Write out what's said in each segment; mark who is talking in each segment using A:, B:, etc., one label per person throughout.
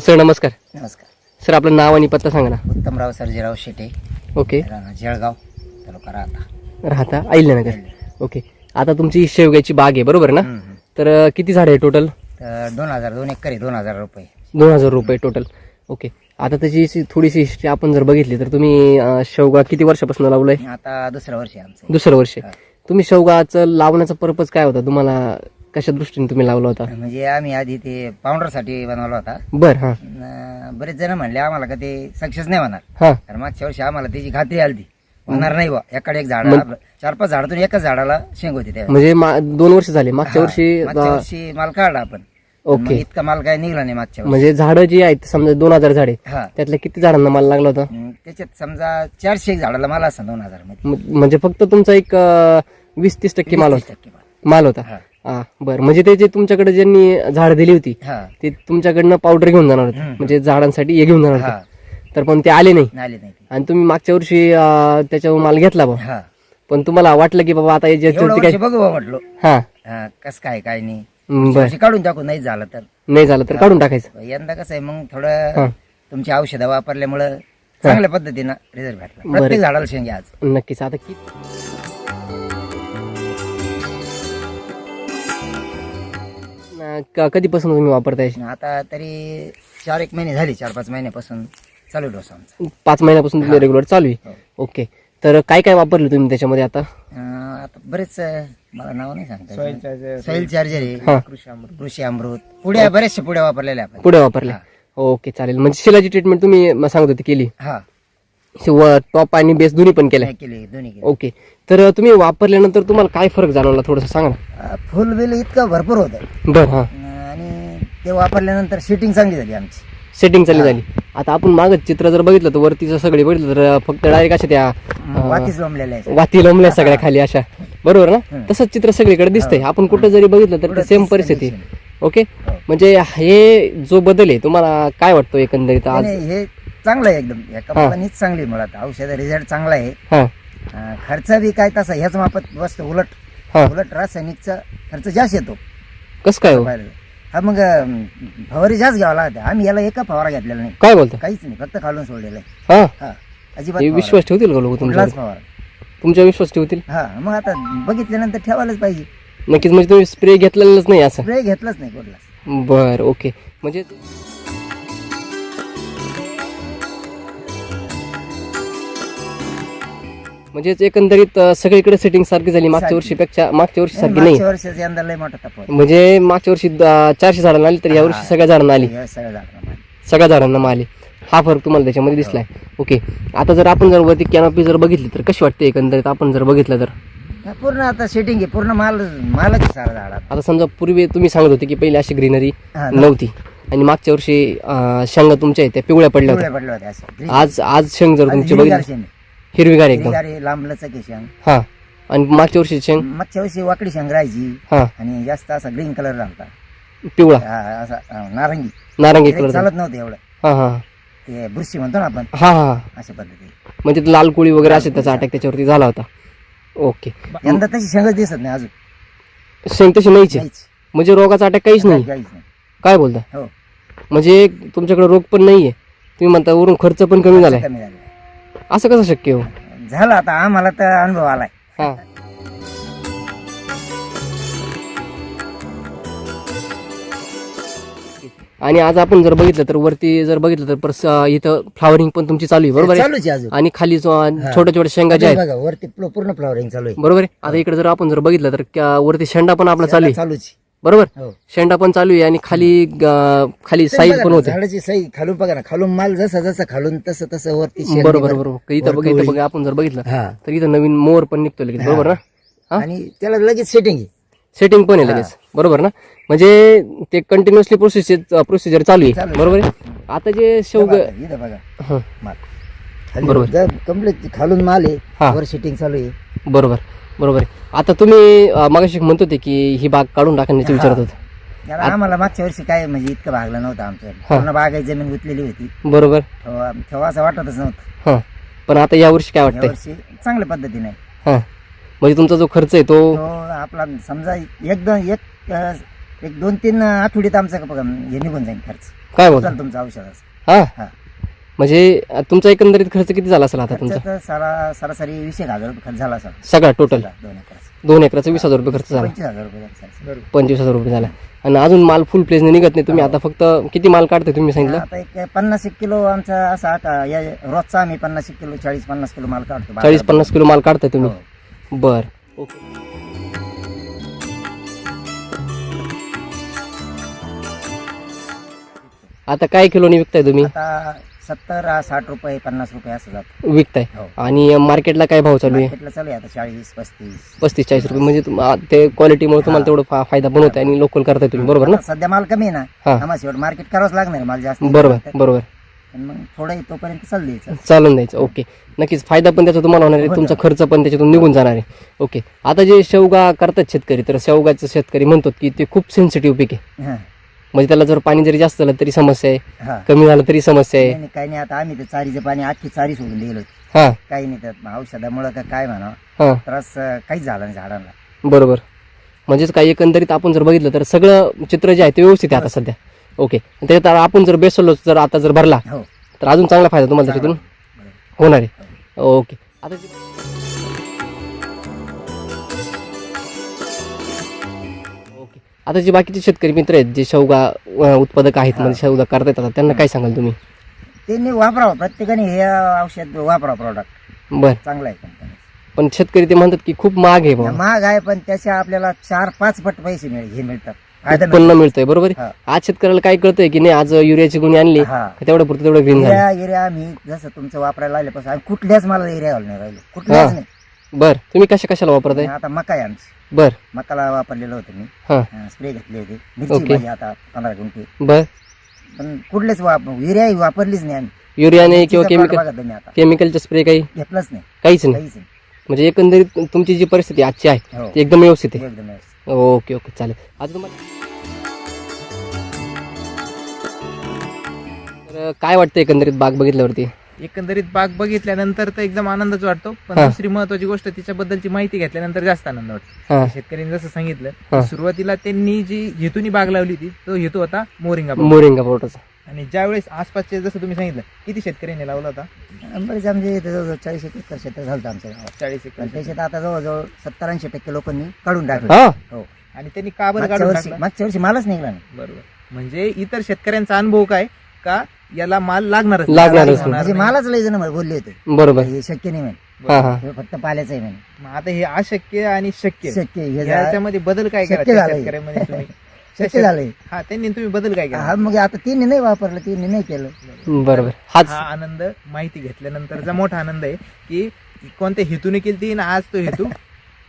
A: Sir नमस्कार.
B: नमस्कार.
A: Sir आपलं नाव आणि पत्ता सांगा ना.
B: उत्तमराव सर्जेराव शेटे,
A: ओके.
B: जळगाव तालुका
A: राहता अहिल्यानगर. ओके. आता तुमची शेवग्याची बाग आहे बरोबर ना. तर किती झाड आहे टोटल?
B: 2 एकर आहे. 2000 रुपये.
A: 2000 रुपये टोटल. ओके. आता त्याची थोडीशी हिस्ट्री आपण जर बघितली तर तुम्ही शेवगा किती वर्षापासून लावलाय?
B: आता दुसरं वर्ष आहे आमचं.
A: दुसरं वर्ष. तुम्ही शेवगाचं लावण्याचा पर्पज काय होता? तुम्हाला कशा दृष्टीने तुम्ही लावला होता?
B: म्हणजे आम्ही आधी ते पावडर साठी बनवला होता.
A: बर. हा
B: बरेच जण म्हणले आम्हाला का ते सक्सेस नाही होणार.
A: हा
B: तर मागच्या वर्षी आम्हाला त्याची खात्री आली होणार नाही बा. एकाकडे एक झाड 4-5 झाडातून एकाच झाडाला शेंग होती त्या.
A: म्हणजे 2 वर्ष झाले. मागच्या
B: वर्षी माल काढला आपण.
A: ओके.
B: इतका माल काय निघला नाही मागच्या वर्षी.
A: म्हणजे झाडं जी आहेत समजा 2000 झाडे,
B: हा
A: त्यातल्या किती झाडांना माल लागला होता?
B: त्याच्यात समजा 400 झाडाला माल असं 2000 मध्ये.
A: म्हणजे फक्त तुमचा एक 20-30% माल होता.
B: 20%
A: माल होता.
B: हा.
A: हा बर. म्हणजे ते जे तुमच्याकडे ज्यांनी झाड दिली होती
B: हा
A: ते तुमच्याकडनं पावडर घेऊन जाणार होते, म्हणजे झाडांसाठी हे घेऊन जाणार
B: हा
A: होते. तर पण ते आले नाही
B: आले नाही ते.
A: आणि तुम्ही मागच्या वर्षी त्याच्यावर माल घेतला बा.
B: हा
A: पण तुम्हाला वाटलं की बाबा आता
B: एवढं
A: काय
B: वर्ष बघू बा म्हटलो.
A: हा
B: कस काय नाही.
A: बर.
B: वर्षी काढून टाकू नाही झालं तर.
A: नाही झालं तर काढून टाकायचं.
B: यंदा कसं आहे मग
A: हा.
B: थोडं तुमची औषधं वापरल्यामुळं चांगल्या पद्धतीनं रिझल्ट भेटला.
A: बरं.
B: प्रत्येक झाडाला शेंगे आज.
A: नक्कीच. आता किती कधीपासून तुम्ही वापरताय?
B: आता तरी 4-1 महिने झाले. 4-5 महिन्यापासून चालू डोस आमचा.
A: 5 महिन्यापासून तुम्ही रेग्युलर चालू आहे. ओके. तर काय काय वापरलं तुम्ही त्याच्यामध्ये आता?
B: आता बरेच मला नाव नाही सांगता. सॉइल चार्जर
A: हा.
B: आहे, कृषी अमृत, पुढे बरेचशे पुढे वापरलेले आपण.
A: पुढे वापरले. ओके चालेल. म्हणजे शिलाची ट्रीटमेंट तुम्ही सांगत होती केली.
B: हा
A: टॉप आणि बेस दोन्ही पण केलंय.
B: केले दोन्ही केले.
A: ओके. तर तुम्ही वापरल्यानंतर तुम्हाला काय फरक जाणवला थोडंसं सांगा ना.
B: फुल बिल इतकं भरपूर होतं.
A: बर. हा
B: आणि ते वापरल्यानंतर शेटिंग चांगली झाली आमची.
A: सेटिंग चालली झाली. आता आपण मागच चित्र जर बघितलं तर वरतीचं सगळे बघितलं तर फक्त डायरेक्ट अशा त्या
B: वातीच लोंबलेल्या आहे.
A: वाती लोंबल्या सगळ्या खाली अशा. बरोबर ना. तसंच चित्र सगळीकडे दिसतंय. आपण कुठं जरी बघितलं तर सेम परिस्थिती. ओके. म्हणजे हे जो बदल आहे तुम्हाला काय वाटतो एकंदरीत आज?
B: नाही, हे चांगलं आहे एकदम. या कंपनीच चांगली आहे. मुळात औषध रिझल्ट चांगला आहे.
A: हा
B: खर्च बी काय तसा ह्याच मापत वस्तू उलट रासायनिकचा खर्च जास्त येतो.
A: कसं काय हो?
B: हा मग फवारी जास्त घ्यावा लागते. आम्ही याला एका फवारा घेतलेला नाही.
A: काय बोलता?
B: काहीच नाही, फक्त खालून सोडलेलं आहे.
A: हा
B: हा अजिबात
A: हे विश्वास ठेवतील का लोक तुमच्यावर?
B: फवारा.
A: तुमच्या विश्वास ठेवतील?
B: हा मग आता बघितल्यानंतर ठेवायलाच पाहिजे.
A: नक्कीच. म्हणजे तुम्ही स्प्रे घेतलेलाच नाही असं?
B: स्प्रे घेतलाच नाही कुठलाच.
A: बर. ओके. म्हणजे म्हणजेच एकंदरीत सगळीकडे सेटिंग सारखी झाली. मागच्या वर्षीपेक्षा मागच्या वर्षी सारखी नाही.
B: मागच्या वर्षाचा यंदा लय मोठा तफावत.
A: म्हणजे मागच्या वर्षी 400 झाडांना आली तर या वर्षी सगळ्या झाडांना आली.
B: या सगळ्या झाडांना.
A: सगळ्या झाडांना आली. हा फरक तुम्हाला त्याच्यामध्ये दिसलाय. ओके. आता जर आपण जर वरती कॅनोपी जर बघितली तर कशी वाटते एकंदरीत आपण जर बघितलं तर?
B: हा, पूर्ण आता सेटिंग आहे. पूर्ण मालच आहे सारा झाडात.
A: आता समजा पूर्वी तुम्ही सांगत होते की पहिले अशी ग्रीनरी
B: हा,
A: नव्हती आणि मागच्या वर्षी शेंगा तुमच्या त्या पिवळ्या पडल्या
B: पिवळ्या
A: होत्या.
B: पडल्या होत्या असं.
A: आज शेंग जर तुमची
B: हिरवीगार
A: बघितली
B: शेंग.
A: हिरवीगार एकदम.
B: हिरवीगार लांबलंच आहे शेंग.
A: हा. आणि मागच्या वर्षी शेंग
B: मागच्या वर्षी वाकडी शेंग राहायची
A: हा
B: आणि जास्त असा ग्रीन कलर राहता.
A: पिवळा
B: असा नारंगी
A: नारंगी
B: ते
A: कलर.
B: चालत नव्हतं एवढं.
A: हा हा
B: ते बुरशी म्हणतो ना आपण,
A: हा हा
B: अशा पद्धती.
A: म्हणजे ते लाल कोळी वगैरे असे त्याचा अटॅक त्याच्यावरती झाला होता. ओके.
B: यंदा तशी शेंगच दिसत नाही अजून.
A: शेंग तशी नाहीच आहे.
B: काहीच
A: म्हणजे रोगाचा अटॅक काहीच नाही.
B: काहीच नाही.
A: काय बोलता?
B: हो
A: म्हणजे तुमच्याकडे रोग पण नाहीये, तुम्ही म्हणता वरून खर्च पण कमी झालाय.
B: कमी झालं.
A: असं कसं शक्य हो?
B: झालं आता आम्हाला तर अनुभव आलाय.
A: हा. आणि आज आपण जर बघितलं तर वरती जर बघितलं तर इथं फ्लावरिंग पण तुमची चालू आहे बरोबर आहे.
B: चालूच आहे अजून.
A: आणि खाली छोट्या छोट्या शेंगा ज्या आहेत
B: बघा वरती पूर्ण फ्लॉवरिंग चालू आहे.
A: बरोबर आहे. आता इकडे जर आपण जर बघितलं तर वरती शेंडा पण आपला चालू आहे
B: चालूच.
A: बरोबर.
B: हो.
A: शेंडा पण चालू आहे आणि खाली साईज पण होते.
B: झाडाची साईज खालून बघा ना, खालून माल जसा खालून तसं वरती शेंग
A: बरोबर
B: निघत.
A: बरोबर. इथं बघा आपण जर बघितलं
B: हा.
A: तर इथं नवीन मोर पण निघतो लगेच बरोबर ना. हा?
B: आणि त्याला लगेच सेटिंग आहे.
A: सेटिंग पण आहे लगेच बरोबर ना. म्हणजे ते कंटिन्युअसली प्रोसिजर चालू आहे बरोबर आहे. आता जे शेवग
B: इथं बघा
A: हं,
B: माल
A: बरोबर.
B: कम्प्लीट खालून माल
A: हा.
B: आहे, वर सेटिंग चालू आहे.
A: बरोबर बरोबर आहे. आता तुम्ही मागाशी म्हणत होते की ही बाग काढून टाकण्याचे विचारत होते.
B: त्याला आम्हाला मागच्या वर्षी काय म्हणजे इतकं भागलं नव्हतं आमचं. पूर्ण बागायची जमीन गुतलेली होती.
A: बरोबर.
B: तेव्हा असं वाटतच नव्हतं.
A: हा. पण आता या वर्षी काय
B: या
A: वाटतंय?
B: वर्षी चांगल्या पद्धतीने
A: हा. म्हणजे तुमचा जो खर्च आहे तो
B: आपला समजा एक 2-3 आठवड्यात आमचा हे निघून जाईल खर्च.
A: काय बोलता
B: टोटल तुमचं औषधाचं.
A: हा
B: हा.
A: म्हणजे तुमचा एकंदरीत खर्च किती झाला असेल आता तुमचा
B: खर्च सरासरी 20,000 रुपये खर्च झाला सर.
A: सगळा टोटल
B: 2 एकराचा
A: 2 एकराचा 20,000 रुपये खर्च झाला
B: 25,000 रुपये झाला सर.
A: 25,000 रुपये झाला आणि अजून माल फुल प्लेसने निघत नाही तुम्ही आता फक्त किती माल काढताय तुम्ही सांगितलं
B: आता एक 50 किलो आमचा असा आता या रोजचा आम्ही 50 किलो 40-50 किलो माल काढतो.
A: 40-50 किलो माल काढताय तुम्ही
B: हो.
A: बर ओके आता काय किलोनी विकताय तुम्ही
B: आता 70-60 रुपये 50 रुपये असं जातं.
A: विकताय
B: हो.
A: आणि मार्केटला काय भाव चालू आहे
B: मार्केटला चालू आहे आता 40-35.
A: 35-40 रुपये म्हणजे ते क्वालिटीमुळे तुम्हाला तेवढं फायदा पण होता आणि लोकल करताय तुम्ही बरोबर ना
B: आता सध्या माल कमी आहे ना
A: हा.
B: आम्हाला शेवट मार्केट करावंच लागणार आहे, माल जास्त
A: बरोबर बरोबर
B: पण मग थोडं तोपर्यंत चालू द्यायचं.
A: चालून द्यायचं ओके नक्कीच फायदा पण त्याचा तुम्हाला होणार आहे तुमचा खर्च पण त्याच्यातून निघून जाणार आहे ओके आता जे शेवगा करतात शेतकरी तर शेवगाचं शेतकरी म्हणतात की ते खूप सेन्सिटिव्ह पीक आहे
B: हा.
A: म्हणजे त्याला जर पाणी जरी जास्त झालं तरी समस्या आहे
B: हा.
A: कमी झालं तरी समस्या आहे
B: नाही, नाही, काही नाही आता आम्ही ते चारीचं पाणी अख्खी चारी सोडून दिलं
A: हा
B: काही नाही त्यात औषधामुळे का काय म्हणा
A: हा
B: त्रास काहीच झाला नाही झाडांना.
A: बरोबर म्हणजेच काही एकंदरीत आपण जर बघितलं तर सगळं चित्र जे आहे ते व्यवस्थित आहे आता सध्या ओके त्याच्यात आपण जर बेसलो जर आता जर भरला
B: हो
A: तर अजून चांगला फायदा तुम्हाला त्याच्यातून
B: बरोबर.
A: होणार आहे ओके आता ओके आता जे बाकीचे शेतकरी मित्र आहेत जे शेवगा उत्पादक आहेत म्हणजे शेवगा करतायत आता त्यांना काय सांगाल तुम्ही
B: त्यांनी वापरावं प्रत्येकाने हे औषध वापरावं प्रॉडक्ट
A: बर
B: चांगलं आहे कंपनी.
A: पण शेतकरी ते म्हणतात की खूप महाग आहे बाबा
B: महाग आहे पण त्याच्या आपल्याला 4-5 पट पैसे मिळतात फायदा
A: उत्पन्न मिळतंय बरोबर आहे?
B: हा.
A: आज शेतकऱ्याला काय कळतंय की नाही आज युरियाची गुणी आणली
B: हा.
A: का तेवढं पुरतं तेवढं ग्रीन झालं
B: एरिया आम्ही जसं तुमचं वापरायला लागल्यापासून आम्ही कुठल्याच मला एरिया घालून नाही राहिलो कुठल्याच नाही.
A: बर तुम्ही कशाला वापरताय
B: आता मका आहे आमची
A: बर
B: मकाला वापरलेलं होतं मी
A: हा
B: स्प्रे घेतले होते मिरची
A: ओके.
B: माझी आता 15 गुंठे
A: बर
B: पण कुठलेच युरिया वापरलीच नाही आम्ही
A: युरियाने किंवा
B: मिरचीचा plot
A: केमिकल
B: बघा तुम्ही आता
A: केमिकलचा स्प्रे काही
B: घेतलंच नाही
A: काहीच नाही
B: काहीच नाही.
A: म्हणजे एकंदरीत तुमची जी परिस्थिती आजची आहे
B: हो
A: ती एकदम व्यवस्थित आहे
B: एकदम व्यवस्थित.
A: ओके ओके चालेल आता तुम्हाला तर काय वाटतं एकंदरीत बाग बघितल्यावरती
C: एकंदरीत बाग बघितल्यानंतर तर एकदम आनंदच वाटतो पण
A: हा.
C: दुसरी महत्वाची गोष्ट तिच्याबद्दलची माहिती घेतल्यानंतर जास्त आनंद वाटतो.
A: हा
C: शेतकऱ्यांनी जसं सांगितलं
A: हा.
C: सुरुवातीला त्यांनी जी हेतूनी बाग लावली होती तो हेतू होता मोरिंगा बाग.
A: मोरिंगा पावडरचा
C: आणि ज्यावेळेस आसपासचे जसं तुम्ही सांगितलं किती शेतकऱ्यांनी लावला होता
B: बरेच आमचे इथे जवळजवळ 40-41 क्षेत्र झालं आमच्या गावात
C: 40
B: पण
C: एकर
B: त्याच्यात आता जवळजवळ 70-80% लोकांनी काढून टाकलं.
A: हा
B: हो
C: आणि त्यांनी का बरं काढून टाकला
B: मागच्या वर्षी मालच निघला नाही.
C: बरोबर म्हणजे इतर शेतकऱ्यांचा अनुभव काय का याला माल लागणारच
A: लागणारच
C: नाही.
A: नाही.
B: म्हणजे मालच लय जण बोलले होते
A: बरोबर
B: हे शक्य नाही म्हणे
A: हा हा
B: हे फक्त पाल्याचं आहे म्हणे
C: मग आता हे अशक्य आणि शक्य
B: शक्य हे जा-
C: याच्यामध्ये बदल काय
B: शक्य
C: करा त्या
B: झालंय.
C: शेतकऱ्यामध्ये तुम्ही
B: शक्य झालंय
C: हा त्यांनी तुम्ही बदल काय केला
B: हा मग आता तिने नाही वापरलं तिने नाही केलं
A: बरोबर हाच
C: हा आनंद माहिती घेतल्यानंतरचा मोठा आनंद आहे की कोणत्या हेतूने केली ती आणि आज तो हेतू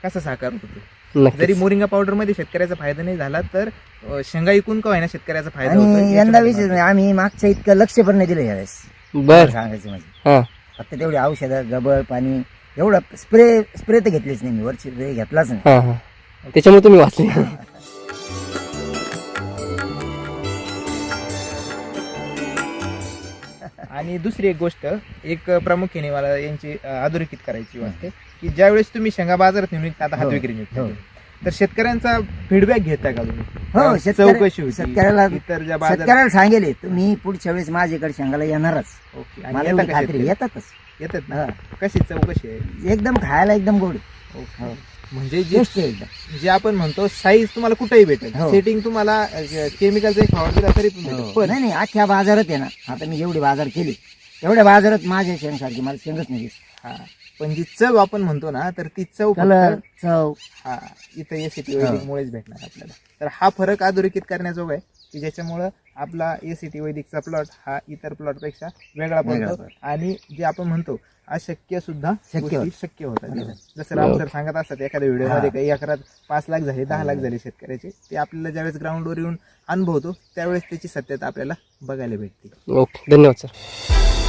C: कसा साकार होतो. जरी
A: नक्कीच
C: मोरिंगा पावडर मध्ये शेतकऱ्याचा फायदा नाही झाला तर शेंगा इकून का होईना शेतकऱ्याचा फायदा होतो
B: आणि यंदा विशेष म्हणजे आम्ही मागच्या इतकं लक्ष पण नाही दिलं यावेळेस
A: बर
B: सांगायचं म्हणजे
A: हा
B: फक्त तेवढी औषधं गबळ पाणी एवढं स्प्रे तर घेतलीच नाही मी वरची स्प्रे घेतलाच नाही.
A: हा हा त्याच्यामुळे तुम्ही वाचले
C: आणि दुसरी एक गोष्ट एक प्रामुख्याने मला यांची अधोरेखित करायची वाटते की ज्यावेळेस तुम्ही शेंगा बाजारात नेऊन विकता, आता हात
B: हो,
C: विक्री
B: हो.
C: निघतो तर शेतकऱ्यांचा फीडबॅक घेता का तुम्ही
B: हो
C: चौकशी होती
B: शेतकऱ्याला
C: इतर ज्या बाजार
B: शेतकऱ्याला सांगेल तुम्ही पुढच्या वेळेस माझ्याकडे शेंगाला येणारच
C: ओके आणि
B: मला
C: येता
B: एवढी
C: का
B: खात्री
C: शेतकरी?
B: येतातच
C: येतात ना
B: हा.
C: कशी चौकशी आहे
B: एकदम खायला एकदम गोड
C: ओके.
B: हो.
C: म्हणजे
B: टेस्ट आहे एकदम
C: जे आपण म्हणतो साईज तुम्हाला कुठेही भेटेल
B: हो.
C: सेटिंग तुम्हाला केमिकलचा एक फवार दिला तरी पण भेटेल
B: हो.
C: पण
B: नाही नाही अख्ख्या बाजारात आहे ना आता मी एवढी बाजार केली एवढ्या बाजारात माझ्या शेंगसारखी मला शेंगच नाही दिसत.
C: हा पण जी चव आपण म्हणतो ना तर ती चव
B: कलर
C: फक्त
B: चव
C: हा इथं एसीटी वैदिक मुळेच भेटणार आपल्याला तर हा फरक अधोरेखित करण्याजोगा आहे की ज्याच्यामुळं आपला एसीटी वैदिकचा प्लॉट हा इतर प्लॉट पेक्षा वेगळा
B: वेगळा
C: पडतो
B: पडतो.
C: आणि जे आपण म्हणतो अशक्य सुद्धा
B: शक्य
C: गोष्टी शक्य होतात तिथं. जसं राम सर सांगत असतात एखाद्या व्हिडिओमध्ये काही एकरात 5 लाख झाले 10 लाख झाले शेतकऱ्याचे ते आपल्याला ज्यावेळेस ग्राउंडवर येऊन अनुभवतो त्यावेळेस त्याची सत्यता आपल्याला बघायला भेटते.
A: ओके धन्यवाद सर